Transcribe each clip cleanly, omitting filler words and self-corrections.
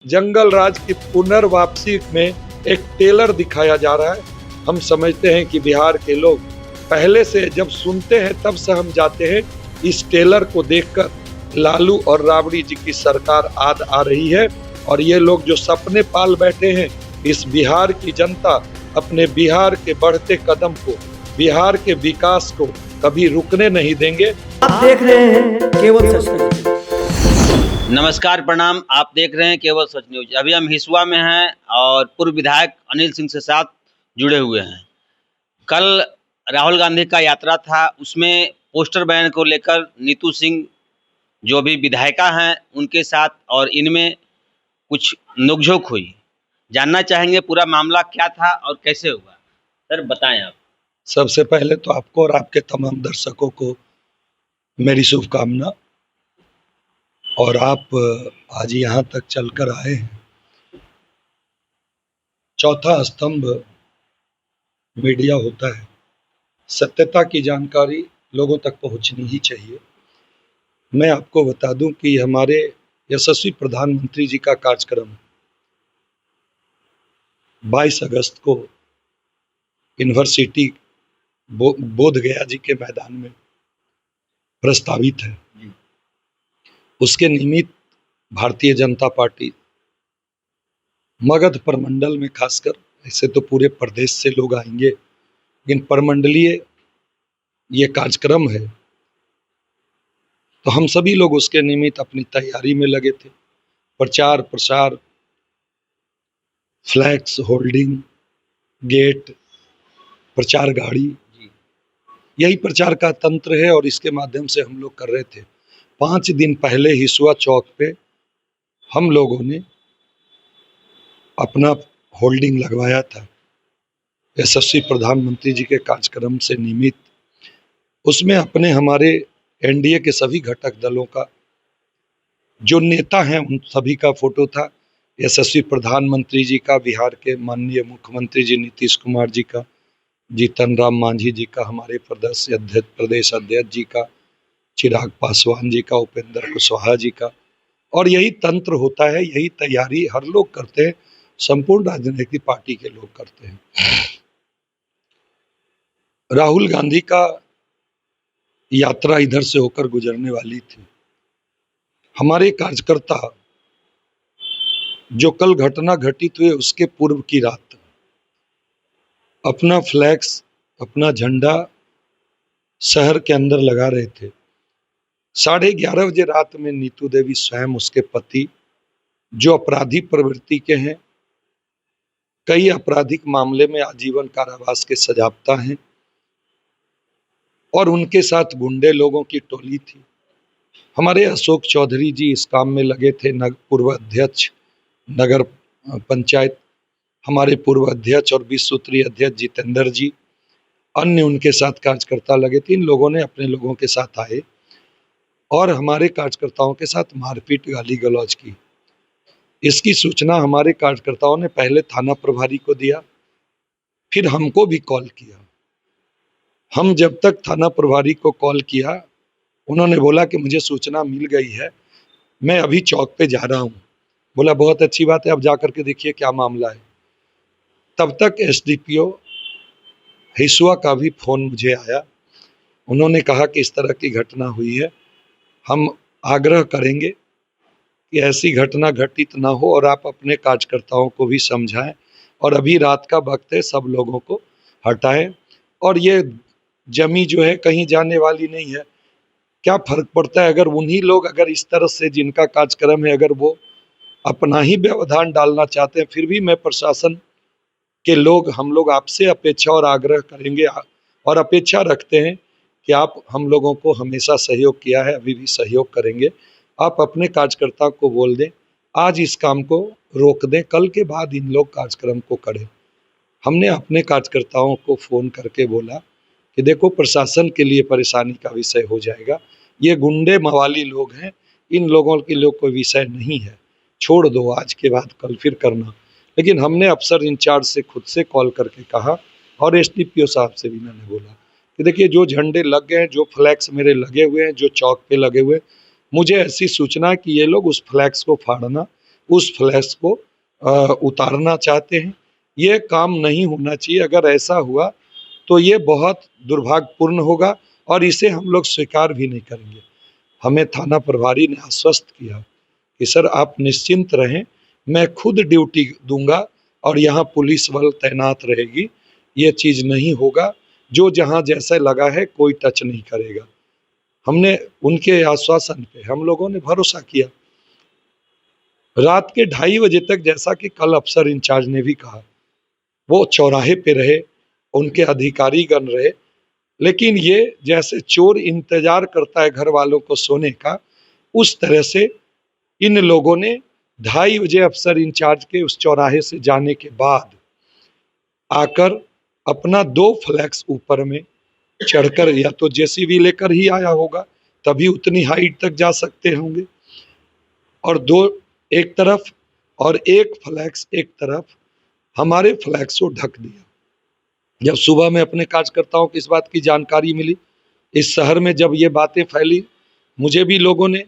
जंगल राज की पुनर्वापसी में एक टेलर दिखाया जा रहा है। हम समझते हैं कि बिहार के लोग पहले से जब सुनते हैं तब से हम जाते हैं इस टेलर को देखकर। लालू और राबड़ी जी की सरकार आ रही है और ये लोग जो सपने पाल बैठे हैं, इस बिहार की जनता अपने बिहार के बढ़ते कदम को, बिहार के विकास को कभी रुकने नहीं देंगे। आप देख रहे हैं केवल सच न्यूज। नमस्कार, प्रणाम। आप देख रहे हैं केवल सच न्यूज। अभी हम हिसुआ में हैं और पूर्व विधायक अनिल सिंह से साथ जुड़े हुए हैं। कल राहुल गांधी का यात्रा था, उसमें पोस्टर बैन को लेकर नीतू सिंह जो भी विधायिका हैं उनके साथ और इनमें कुछ नोकझोंक हुई। जानना चाहेंगे पूरा मामला क्या था और कैसे हुआ। सर बताएं आप। सबसे पहले तो आपको और आपके तमाम दर्शकों को मेरी शुभकामना। और आप आज यहाँ तक चलकर आए हैं। चौथा स्तंभ मीडिया होता है, सत्यता की जानकारी लोगों तक पहुंचनी ही चाहिए। मैं आपको बता दूं कि हमारे यशस्वी प्रधानमंत्री जी का कार्यक्रम 22 अगस्त को यूनिवर्सिटी बोधगया जी के मैदान में प्रस्तावित है। उसके निमित्त भारतीय जनता पार्टी मगध प्रमंडल में, खासकर ऐसे तो पूरे प्रदेश से लोग आएंगे, लेकिन प्रमंडलीय ये कार्यक्रम है तो हम सभी लोग उसके निमित्त अपनी तैयारी में लगे थे। प्रचार प्रसार, फ्लैक्स, होल्डिंग, गेट, प्रचार गाड़ी, यही प्रचार का तंत्र है और इसके माध्यम से हम लोग कर रहे थे। 5 दिन पहले हिसुआ चौक पे हम लोगों ने अपना होल्डिंग लगवाया था यशस्वी प्रधानमंत्री जी के कार्यक्रम से निमित्त। उसमें अपने हमारे एनडीए के सभी घटक दलों का जो नेता हैं उन सभी का फोटो था। यशस्वी प्रधानमंत्री जी का, बिहार के माननीय मुख्यमंत्री जी नीतीश कुमार जी का, जीतन राम मांझी जी का, हमारे प्रदेश अध्यक्ष जी का, चिराग पासवान जी का, उपेंद्र कुशवाहा जी का। और यही तंत्र होता है, यही तैयारी हर लोग करते हैं, संपूर्ण राजनीतिक पार्टी के लोग करते हैं। राहुल गांधी का यात्रा इधर से होकर गुजरने वाली थी। हमारे कार्यकर्ता जो कल घटना घटित हुई उसके पूर्व की रात अपना फ्लैक्स, अपना झंडा शहर के अंदर लगा रहे थे। 11:30 बजे रात में नीतू देवी स्वयं, उसके पति जो अपराधी प्रवृत्ति के हैं, कई आपराधिक मामले में आजीवन कारावास के सजाप्ता हैं, और उनके साथ गुंडे लोगों की टोली थी। हमारे अशोक चौधरी जी इस काम में लगे थे, पूर्व अध्यक्ष नगर पंचायत, हमारे पूर्व अध्यक्ष और 20 सूत्रीय अध्यक्ष जितेंद्र जी, अन्य उनके साथ कार्यकर्ता लगे थे। इन लोगों ने अपने लोगों के साथ आए और हमारे कार्यकर्ताओं के साथ मारपीट, गाली गलौज की। इसकी सूचना हमारे कार्यकर्ताओं ने पहले थाना प्रभारी को दिया, फिर हमको भी कॉल किया। हम जब तक थाना प्रभारी को कॉल किया, उन्होंने बोला कि मुझे सूचना मिल गई है, मैं अभी चौक पे जा रहा हूँ। बोला बहुत अच्छी बात है, अब जा करके देखिए क्या मामला है। तब तक एसडीपीओ हिसुआ का भी फोन मुझे आया। उन्होंने कहा कि इस तरह की घटना हुई है, हम आग्रह करेंगे कि ऐसी घटना घटित ना हो और आप अपने कार्यकर्ताओं को भी समझाएं और अभी रात का वक्त है, सब लोगों को हटाएं। और ये जमी जो है कहीं जाने वाली नहीं है। क्या फर्क पड़ता है अगर उन्हीं लोग, अगर इस तरह से जिनका कार्यक्रम है, अगर वो अपना ही व्यवधान डालना चाहते हैं, फिर भी मैं प्रशासन के लोग, हम लोग आपसे अपेक्षा और आग्रह करेंगे और अपेक्षा रखते हैं कि आप हम लोगों को हमेशा सहयोग किया है, अभी भी सहयोग करेंगे। आप अपने कार्यकर्ता को बोल दें आज इस काम को रोक दें, कल के बाद इन लोग कार्यक्रम को करें। हमने अपने कार्यकर्ताओं को फोन करके बोला कि देखो प्रशासन के लिए परेशानी का विषय हो जाएगा, ये गुंडे मवाली लोग हैं, इन लोगों के लिए कोई विषय नहीं है, छोड़ दो, आज के बाद कल फिर करना। लेकिन हमने अफसर इंचार्ज से खुद से कॉल करके कहा और एसडीपीओ साहब से भी मैंने बोला कि देखिए जो झंडे लग गए हैं, जो फ्लैक्स मेरे लगे हुए हैं, जो चौक पे लगे हुए, मुझे ऐसी सूचना है कि ये लोग उस फ्लैक्स को फाड़ना उस फ्लैक्स को उतारना चाहते हैं। ये काम नहीं होना चाहिए। अगर ऐसा हुआ तो ये बहुत दुर्भाग्यपूर्ण होगा और इसे हम लोग स्वीकार भी नहीं करेंगे। हमें थाना प्रभारी ने आश्वस्त किया कि सर आप निश्चिंत रहें, मैं खुद ड्यूटी दूंगा और यहाँ पुलिस बल तैनात रहेगी, ये चीज़ नहीं होगा, जो जहाँ जैसे लगा है कोई टच नहीं करेगा। हमने उनके आश्वासन पे हम लोगों ने भरोसा किया। रात के 2:30 बजे तक, जैसा कि कल अफसर इंचार्ज ने भी कहा, वो चौराहे पे रहे, उनके अधिकारी गण रहे, लेकिन ये जैसे चोर इंतजार करता है घर वालों को सोने का, उस तरह से इन लोगों ने 2:30 बजे अफसर इंचार्ज के उस चौराहे से जाने के बाद आकर अपना 2 फ्लैक्स ऊपर में चढ़कर, या तो जेसीबी लेकर ही आया होगा, तभी उतनी हाइट तक जा सकते होंगे, और 2 एक तरफ और 1 फ्लैक्स एक तरफ हमारे फ्लैक्स को ढक दिया। जब सुबह में अपने कार्यकर्ताओं को इस बात की जानकारी मिली, इस शहर में जब ये बातें फैली, मुझे भी लोगों ने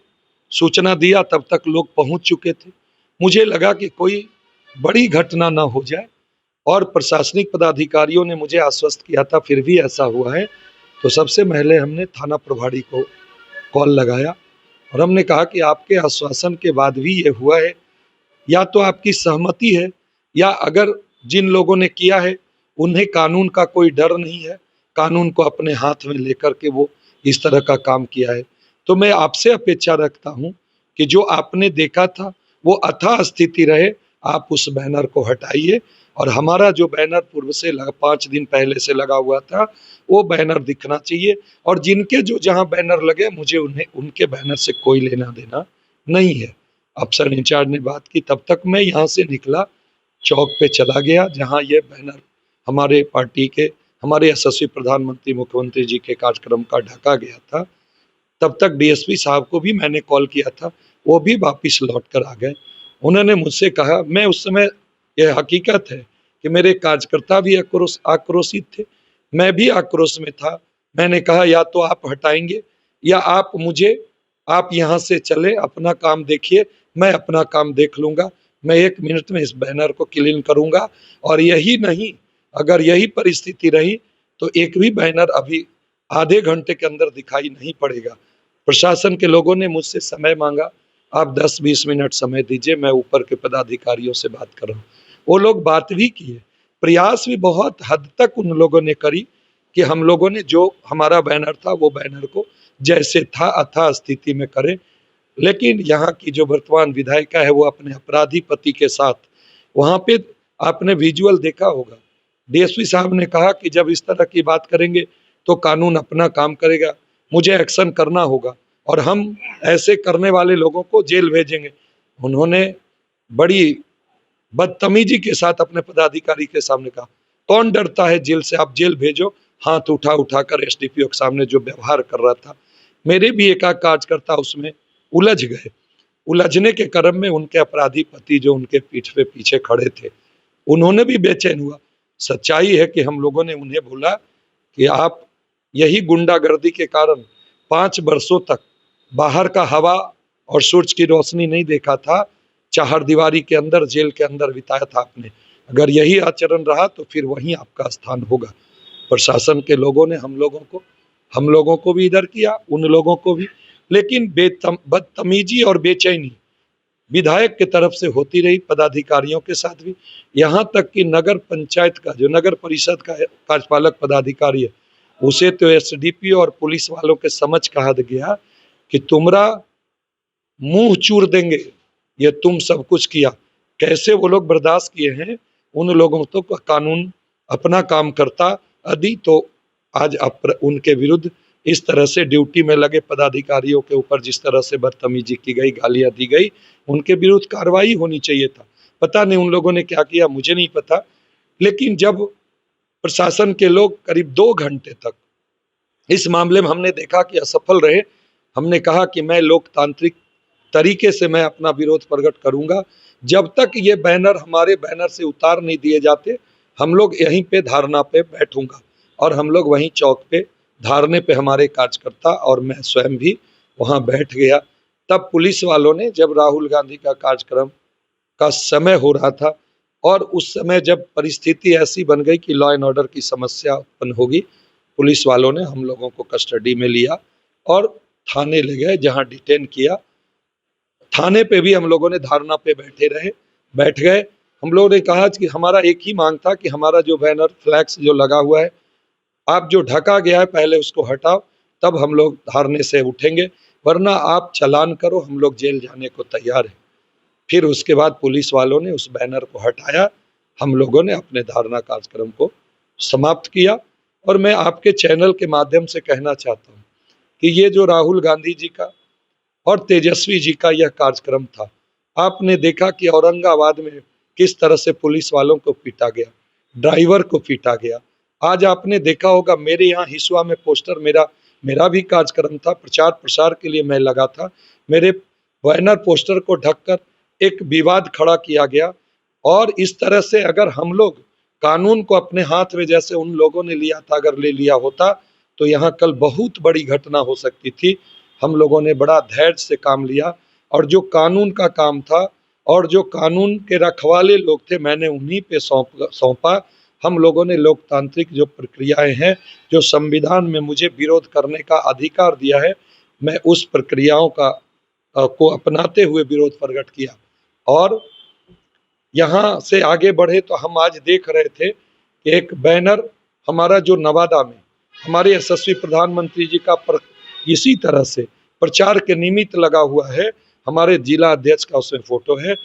सूचना दिया, तब तक लोग पहुंच चुके थे। मुझे लगा कि कोई बड़ी घटना ना हो जाए, और प्रशासनिक पदाधिकारियों ने मुझे आश्वस्त किया था, फिर भी ऐसा हुआ है तो सबसे पहले हमने थाना प्रभारी को कॉल लगाया और हमने कहा कि आपके आश्वासन के बाद भी ये हुआ है, या तो आपकी सहमति है, या अगर जिन लोगों ने किया है उन्हें कानून का कोई डर नहीं है, कानून को अपने हाथ में लेकर के वो इस तरह का काम किया है। तो मैं आपसे अपेक्षा रखता हूं कि जो आपने देखा था वो अथाह स्थिति रहे, आप उस बैनर को हटाइए, और हमारा जो बैनर पूर्व से 5 दिन पहले से लगा हुआ था वो बैनर दिखना चाहिए, और जिनके जो जहां बैनर लगे मुझे उन्हें उनके बैनर से कोई लेना देना नहीं है। अफसर इंचार्ज ने बात की, तब तक मैं यहाँ से निकला, चौक पे चला गया जहाँ ये बैनर हमारे पार्टी के, हमारे यशस्वी प्रधानमंत्री मुख्यमंत्री जी के कार्यक्रम का ढका गया था। तब तक डीएसपी साहब को भी मैंने कॉल किया था, वो भी वापिस लौट कर आ गए। उन्होंने मुझसे कहा, मैं उस समय, यह हकीकत है कि मेरे कार्यकर्ता भी आक्रोशित थे, मैं भी आक्रोश में था। मैंने कहा या तो आप हटाएंगे या आप यहाँ से चले, अपना काम देखिए, मैं अपना काम देख लूँगा, मैं 1 मिनट में इस बैनर को क्लीन करूँगा, और यही नहीं, अगर यही परिस्थिति रही तो एक भी बैनर अभी आधे घंटे के अंदर दिखाई नहीं पड़ेगा। प्रशासन के लोगों ने मुझसे समय मांगा, आप 10-20 मिनट समय दीजिए, मैं ऊपर के पदाधिकारियों से बात कर रहा हूँ। वो लोग बात भी किए, प्रयास भी बहुत हद तक उन लोगों ने करी कि हम लोगों ने जो हमारा बैनर था वो बैनर को जैसे था अथाह स्थिति में करें। लेकिन यहाँ की जो वर्तमान विधायिका है वो अपने अपराधी पति के साथ, वहाँ पे आपने विजुअल देखा होगा, डीएसपी साहब ने कहा कि जब इस तरह की बात करेंगे तो कानून अपना काम करेगा, मुझे एक्शन करना होगा और हम ऐसे करने वाले लोगों को जेल भेजेंगे। उन्होंने बड़ी बदतमीजी के साथ अपने पदाधिकारी के सामने कहा, कौन डरता है जेल से, आप जेल भेजो। हाथ उठा कर एसडीपीओ के सामने जो व्यवहार कर रहा था, मेरे भी एक कार्यकर्ता उसमें उलझ गए। उलझने के क्रम में उनके अपराधी पति जो उनके पीठ पे पीछे खड़े थे, उन्होंने भी बेचैन हुआ। सच्चाई है कि हम लोगों ने उन्हें बोला कि आप यही गुंडागर्दी के कारण 5 वर्षों तक बाहर का हवा और सूरज की रोशनी नहीं देखा था, चारदीवारी के अंदर, जेल के अंदर बिताया था आपने। अगर यही आचरण रहा तो फिर वहीं आपका स्थान होगा। प्रशासन के लोगों ने हम लोगों को भी इधर किया, उन लोगों को भी, लेकिन बदतमीजी और बेचैनी विधायक की तरफ से होती रही, पदाधिकारियों के साथ भी। यहाँ तक कि नगर पंचायत का, जो नगर परिषद का कार्यपालक पदाधिकारी है, उसे तो एसडीपी और पुलिस वालों के समझ कहा गया कि तुमरा मुंह चूर देंगे, ये तुम सब कुछ किया। कैसे वो लोग बर्दाश्त किए हैं, उन लोगों तो कानून अपना काम करता यदि तो आज उनके विरुद्ध इस तरह से ड्यूटी में लगे पदाधिकारियों के ऊपर जिस तरह से बदतमीजी की गई, गालियां दी गई, उनके विरुद्ध कार्रवाई होनी चाहिए था। पता नहीं उन लोगों ने क्या किया, मुझे नहीं पता। लेकिन जब प्रशासन के लोग करीब 2 घंटे तक इस मामले में हमने देखा कि असफल रहे, हमने कहा कि मैं लोकतांत्रिक तरीके से मैं अपना विरोध प्रकट करूंगा, जब तक ये बैनर हमारे बैनर से उतार नहीं दिए जाते हम लोग यहीं पे धारणा पे बैठूंगा। और हम लोग वहीं चौक पे धारने पे, हमारे कार्यकर्ता और मैं स्वयं भी वहां बैठ गया। तब पुलिस वालों ने, जब राहुल गांधी का कार्यक्रम का समय हो रहा था और उस समय जब परिस्थिति ऐसी बन गई कि लॉ एंड ऑर्डर की समस्या उत्पन्न होगी, पुलिस वालों ने हम लोगों को कस्टडी में लिया और थाने ले गए, जहां डिटेन किया। थाने पे भी हम लोगों ने धारणा पे बैठ गए। हम लोगों ने कहा कि हमारा एक ही मांग था कि हमारा जो बैनर फ्लैक्स जो लगा हुआ है, आप जो ढका गया है पहले उसको हटाओ, तब हम लोग धरने से उठेंगे, वरना आप चालान करो, हम लोग जेल जाने को तैयार हैं। फिर उसके बाद पुलिस वालों ने उस बैनर को हटाया, हम लोगों ने अपने धारणा कार्यक्रम को समाप्त किया। और मैं आपके चैनल के माध्यम से कहना चाहता हूँ कि ये जो राहुल गांधी जी का और तेजस्वी जी का यह कार्यक्रम था, आपने देखा कि औरंगाबाद में किस तरह से पुलिस वालों को पीटा गया, ड्राइवर को पीटा गया। आज आपने देखा होगा मेरे यहाँ हिसुआ में पोस्टर, मेरा भी कार्यक्रम था, प्रचार प्रसार के लिए मैं लगा था, मेरे बैनर पोस्टर को ढककर एक विवाद खड़ा किया गया। और इस तरह से अगर हम लोग कानून को अपने हाथ में जैसे उन लोगों ने लिया था, अगर ले लिया होता तो यहाँ कल बहुत बड़ी घटना हो सकती थी। हम लोगों ने बड़ा धैर्य से काम लिया और जो कानून का काम था और जो कानून के रखवाले लोग थे, मैंने उन्हीं पे सौंपा। हम लोगों ने लोकतांत्रिक जो प्रक्रियाएं हैं, जो संविधान में मुझे विरोध करने का अधिकार दिया है, मैं उस प्रक्रियाओं को अपनाते हुए विरोध प्रकट किया। और यहाँ से आगे बढ़े तो हम आज देख रहे थे कि एक बैनर हमारा जो नवादा में हमारे यशस्वी प्रधानमंत्री जी का इसी तरह से प्रचार के निमित्त लगा हुआ है, हमारे जिला अध्यक्ष का उसमें फोटो है।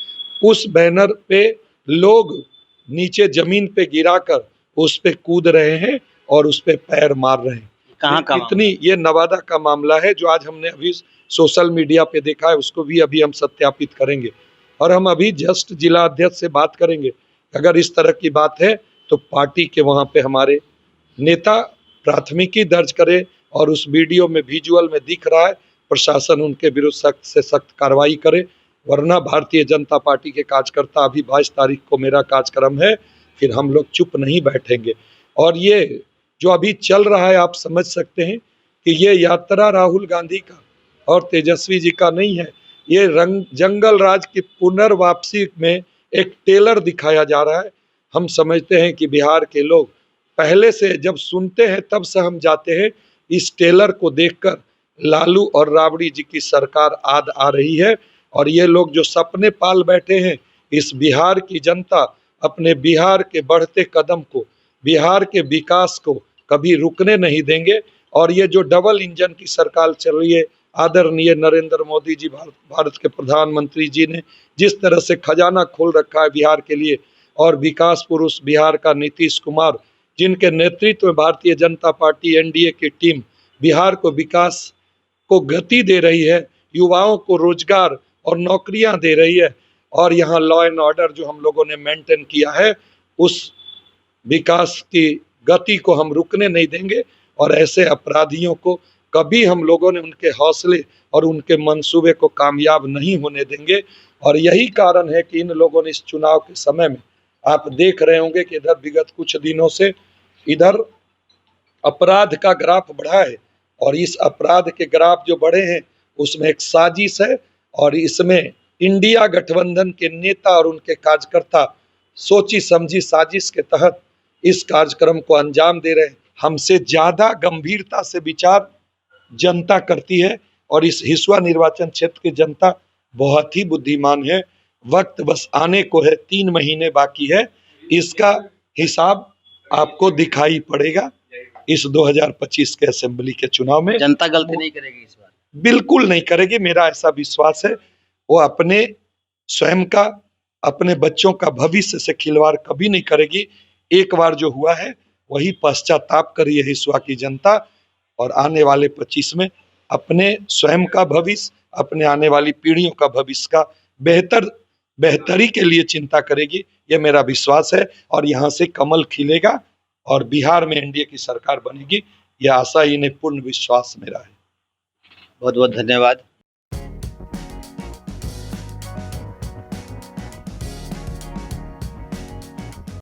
उस बैनर पे लोग नीचे जमीन पे गिराकर उस पे कूद रहे हैं और उस पे पैर मार रहे हैं। कहाँ का इतनी ये नवादा का मामला है जो आज हमने अभी सोशल मीडिया पे देखा है, उसको भी अभी हम सत्यापित करेंगे और हम अभी जस्ट जिला अध्यक्ष से बात करेंगे। अगर इस तरह की बात है तो पार्टी के वहाँ पे हमारे नेता प्राथमिकी दर्ज करे और उस वीडियो में विजुअल में दिख रहा है, प्रशासन उनके विरुद्ध सख्त से सख्त कार्रवाई करे, वरना भारतीय जनता पार्टी के कार्यकर्ता, अभी 22 तारीख को मेरा कार्यक्रम है, फिर हम लोग चुप नहीं बैठेंगे। और ये जो अभी चल रहा है, आप समझ सकते हैं कि ये यात्रा राहुल गांधी का और तेजस्वी जी का नहीं है, ये जंगल राज की पुनर्वापसी में एक टेलर दिखाया जा रहा है। हम समझते हैं कि बिहार के लोग पहले से जब सुनते हैं तब से हम जाते हैं, इस टेलर को देखकर लालू और राबड़ी जी की सरकार आ रही है। और ये लोग जो सपने पाल बैठे हैं, इस बिहार की जनता अपने बिहार के बढ़ते कदम को, बिहार के विकास को कभी रुकने नहीं देंगे। और ये जो डबल इंजन की सरकार चल रही है, आदरणीय नरेंद्र मोदी जी भारत के प्रधानमंत्री जी ने जिस तरह से खजाना खोल रखा है बिहार के लिए, और विकास पुरुष बिहार का नीतीश कुमार, जिनके नेतृत्व में भारतीय जनता पार्टी एनडीए की टीम बिहार को विकास को गति दे रही है, युवाओं को रोजगार और नौकरियां दे रही है, और यहाँ लॉ एंड ऑर्डर जो हम लोगों ने मेंटेन किया है, उस विकास की गति को हम रुकने नहीं देंगे। और ऐसे अपराधियों को कभी हम लोगों ने उनके हौसले और उनके मंसूबे को कामयाब नहीं होने देंगे। और यही कारण है कि इन लोगों ने इस चुनाव के समय में, आप देख रहे होंगे कि इधर विगत कुछ दिनों से इधर अपराध का ग्राफ बढ़ा है, और इस अपराध के ग्राफ जो बढ़े हैं उसमें एक साजिश है, और इसमें इंडिया गठबंधन के नेता और उनके कार्यकर्ता सोची समझी साजिश के तहत इस कार्यक्रम को अंजाम दे रहे हैं। हमसे ज्यादा गंभीरता से विचार जनता करती है, और इस हिसुआ निर्वाचन क्षेत्र की जनता बहुत ही बुद्धिमान है। वक्त बस आने को है, 3 महीने बाकी है, इसका हिसाब आपको दिखाई पड़ेगा इस 2025 के असेंबली के चुनाव में। जनता गलती नहीं करेगी इस बार? बिल्कुल नहीं करेगी, मेरा ऐसा विश्वास है। वो अपने स्वयं का, अपने बच्चों का भविष्य से खिलवाड़ कभी नहीं करेगी। एक बार जो हुआ है वही पश्चाताप करी है हिसुआ की जनता, और आने वाले 25 में अपने स्वयं का भविष्य, अपने आने वाली पीढ़ियों का भविष्य का बेहतरी के लिए चिंता करेगी, ये मेरा विश्वास है। और यहाँ से कमल खिलेगा और बिहार में एनडीए की सरकार बनेगी, यह आशा, इन्हें पूर्ण विश्वास मेरा है। बहुत बहुत धन्यवाद।